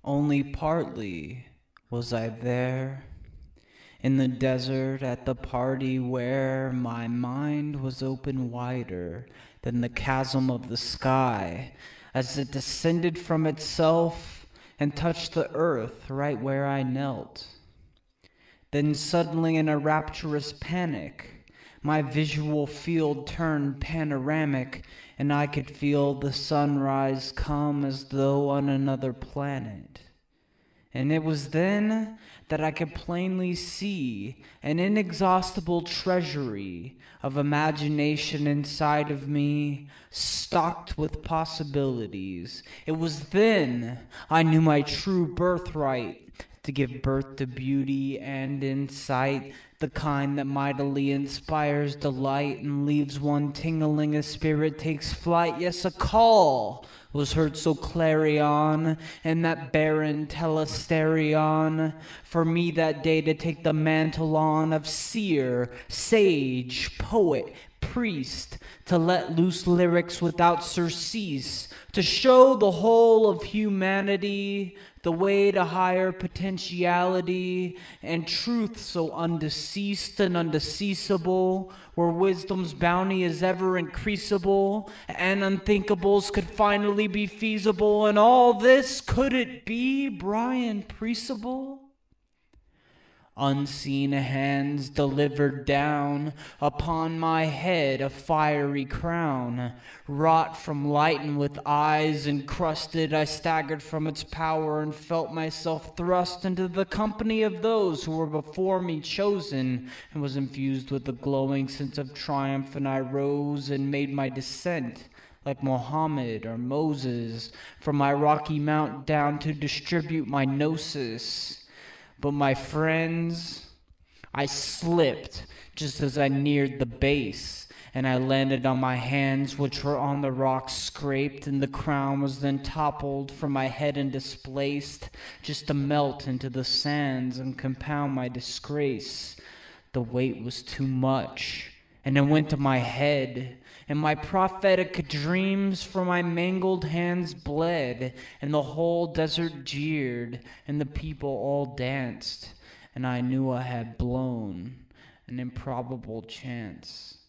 Only partly was I there. In the desert at the party where my mind was open wider than the chasm of the sky as it descended from itself and touched the earth right where I knelt. Then suddenly in a rapturous panic, my visual field turned panoramic, and I could feel the sunrise come as though on another planet. And it was then that I could plainly see an inexhaustible treasury of imagination inside of me, stocked with possibilities. It was then I knew my true birthright, to give birth to beauty and insight, the kind that mightily inspires delight and leaves one tingling as spirit takes flight. Yes, a call was heard so clarion in that barren telesterion, for me that day to take the mantle on of seer, sage, poet, priest, to let loose lyrics without surcease, to show the whole of humanity the way to higher potentiality and truth so undeceased and undeceasable, where wisdom's bounty is ever increasable and unthinkables could finally be feasible. And all this, could it be Brian Preeceable? Unseen hands delivered down upon my head a fiery crown, wrought from light and with eyes encrusted. I staggered from its power and felt myself thrust into the company of those who were before me chosen, and was infused with a glowing sense of triumph, and I rose and made my descent, like Mohammed or Moses, from my rocky mount down to distribute my gnosis. But my friends, I slipped just as I neared the base, and I landed on my hands, which were on the rocks scraped, and the crown was then toppled from my head and displaced, just to melt into the sands and compound my disgrace. The weight was too much, and it went to my head, and my prophetic dreams for my mangled hands bled, and the whole desert jeered, and the people all danced, and I knew I had blown an improbable chance.